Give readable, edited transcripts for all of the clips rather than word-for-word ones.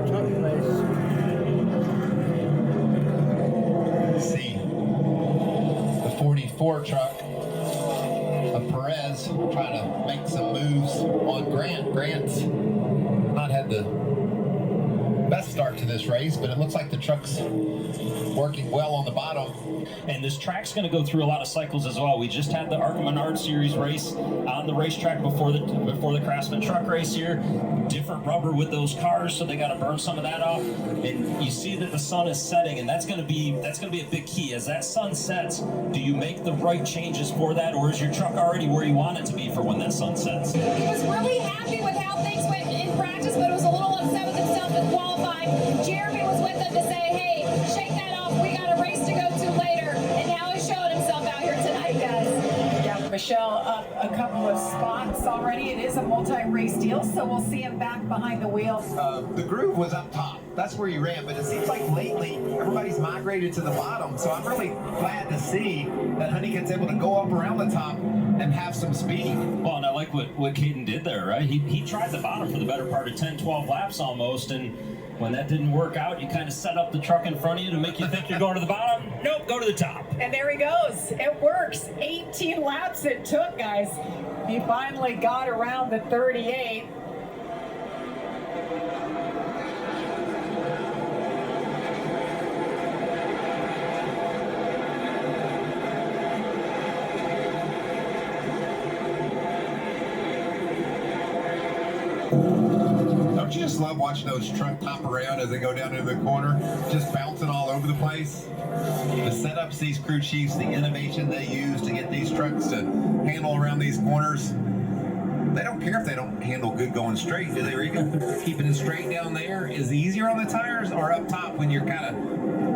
Truck race. See the 44 truck of Perez trying to make some moves on Grant. Grant's not had the best start to this race, but it looks like the truck's working well on the bottom. And this track's going to go through a lot of cycles as well. We just had the ARCA Menard Series race on the racetrack before the Craftsman Truck race here. Different rubber with those cars, so they got to burn some of that off. And you see that the sun is setting, and that's going to be a big key. As that sun sets, do you make the right changes for that, or is your truck already where you want it to be for when that sun sets? He was really happy with how things went in practice, but was a little upset with himself in qualifying. Jeremy was with him to say, hey, shake that off. We got a race to go to later. And now he's showing himself out here tonight, guys. Yeah, Michelle up a couple of spots already. It is a multi-race deal, so we'll see him back behind the wheel. The groove was up top. That's where you ran, but it seems like lately everybody's migrated to the bottom. So I'm really glad to see that Honeycutt's able to go up around the top and have some speed. Well, and I like what Caden did there, right? He tried the bottom for the better part of 10, 12 laps almost, and when that didn't work out, you kind of set up the truck in front of you to make you think you're going to the bottom. Nope, go to the top. And there he goes. It works. 18 laps it took, guys. He finally got around the 38. Don't you just love watching those truck top around as they go down into the corner, just bouncing all over the place? The setups these crew chiefs, the innovation they use to get these trucks to handle around these corners, they don't care if they don't handle good going straight, do they, Rika? Keeping it straight down there is easier on the tires or up top when you're kind of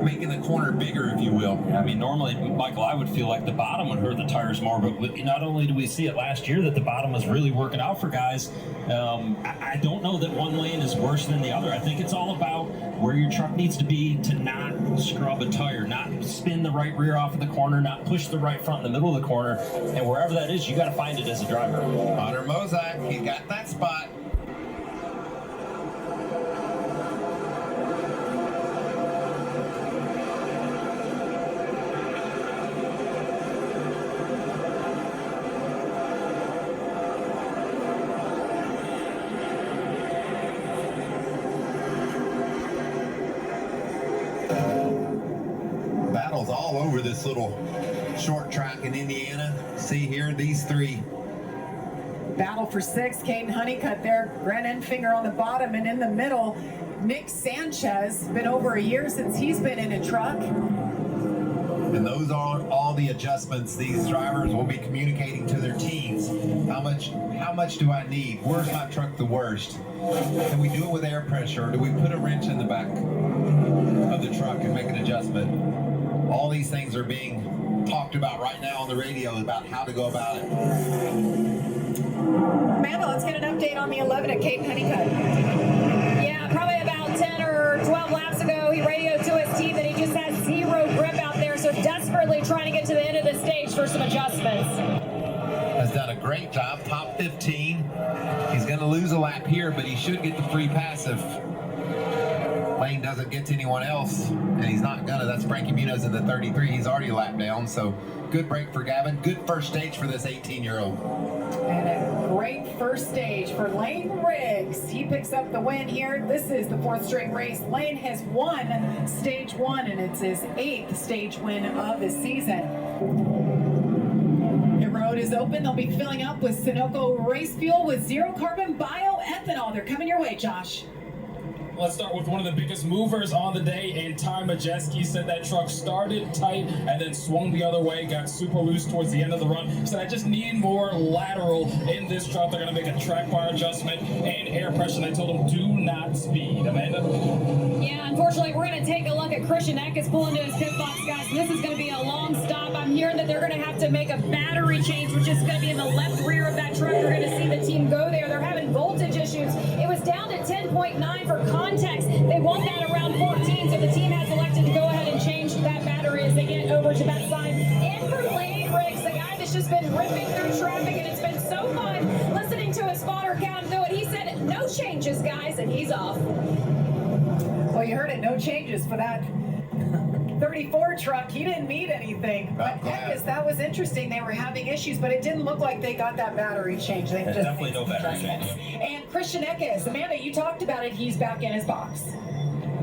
making the corner bigger, if you will? I mean, normally, Michael, I would feel like the bottom would hurt the tires more, but not only did we see it last year that the bottom was really working out for guys, I don't know that one lane is worse than the other. I think it's all about where your truck needs to be to not scrub a tire, not spin the right rear off of the corner, not push the right front in the middle of the corner, and wherever that is, you got to find it as a driver. Hunter Mozak, he got that spot. Battles all over this little short track in Indiana. See here, these three. Battle for six. Caden Honeycutt there. Grant Enfinger on the bottom, and in the middle, Nick Sanchez. Been over a year since he's been in a truck. And those are all the adjustments these drivers will be communicating to their teams. How much do I need? Where's my truck the worst? Can we do it with air pressure? Or do we put a wrench in the back of the truck and make an adjustment? All these things are being talked about right now on the radio about how to go about it. Amanda, let's get an update on the 11 at Caden Honeycutt. Yeah, probably about 10 or 12 laps ago, he radioed to his team that he just has zero grip out there, so desperately trying to get to the end of the stage for some adjustments. Has done a great job, top 15. He's going to lose a lap here, but he should get the free pass if Lane doesn't get to anyone else, and he's not gonna. That's Frankie Munoz in the 33. He's already a lap down, so good break for Gavin. Good first stage for this 18-year-old. And a great first stage for Lane Riggs. He picks up the win here. This is the fourth straight race. Lane has won stage one, and it's his 8th stage win of the season. The road is open. They'll be filling up with Sunoco race fuel with zero carbon bioethanol. They're coming your way, Josh. Let's start with one of the biggest movers on the day, and Ty Majeski said that truck started tight and then swung the other way, got super loose towards the end of the run. He said, I just need more lateral in this truck. They're going to make a track bar adjustment and air pressure. And I told him, do not speed. Amanda? Yeah, unfortunately, we're going to take a look at Christian Eckes pulling to his pit box, guys. This is going to be a long stop. I'm hearing that they're going to have to make a battery change, which is going to be in the left rear of that truck. You're going to see the team go there. They're having voltage issues. It was down to 10.9 for context. They want that around 14, so the team has elected to go ahead and change that battery as they get over to that side. And for Lane Riggs, the guy that's just been ripping through traffic, and it's been so fun listening to to his spotter count to it. He said, no changes, guys, and he's off. Well, you heard it, no changes for that 34 truck. He didn't need anything. But Eckes, that was interesting. They were having issues, but it didn't look like they got that battery change. They just definitely no battery change. And Christian Eckes, Amanda, you talked about it. He's back in his box.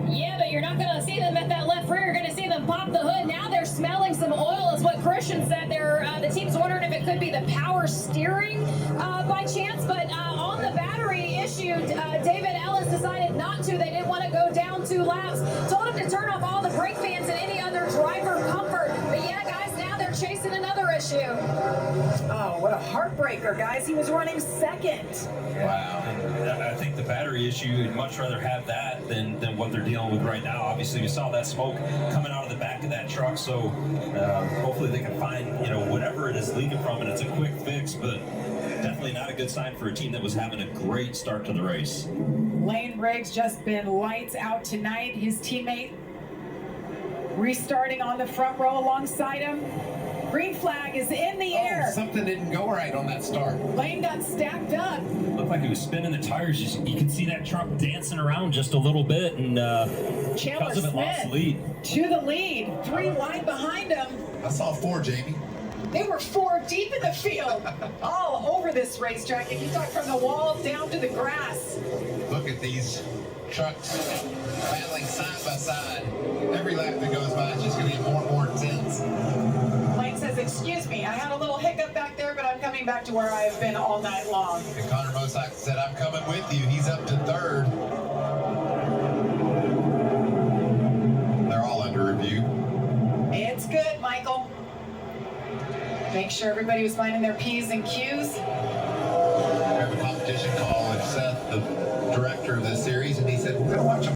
Yeah, but you're not going to see them at that left rear. You're going to see them pop the hood. Now they're smelling some oil, is what Christian said. The team's wondering if it could be the power steering by chance. But on the battery issue, David Ellis decided not to. They didn't want to go down 2 laps. Told him to turn off all the brake fans and any other driver comfort. But yeah, guys, now they're chasing another issue. Oh, what a heartbreaker, guys. He was running second. Wow. And I think the battery issue, you'd much rather have that than what they're dealing with right now. Obviously, we saw that smoke coming out of the back of that truck, so hopefully they can find, whatever it is leaking from, and it's a quick fix, but definitely not a good sign for a team that was having a great start to the race. Lane Riggs just been lights out tonight. His teammate restarting on the front row alongside him. Green flag is in the air. Something didn't go right on that start. Lane got stacked up. Looked like he was spinning the tires. You could see that truck dancing around just a little bit, and Chandler because of it, lost the Smith lead. to the lead. 3 wide behind him. I saw 4, Jamie. They were 4 deep in the field, all over this racetrack. If you talk from the wall down to the grass. Look at these trucks battling side by side. Every lap that goes by is just going to get more and more intense. Lane says, excuse me, I had a little hiccup back there, but I'm coming back to where I have been all night long. And Connor Mosak said, I'm coming with you. He's up to 3rd. They're all under review. It's good, Michael. Make sure everybody was finding their P's and Q's. We have a competition call with Seth, the director of this series, and he said, we're going to watch them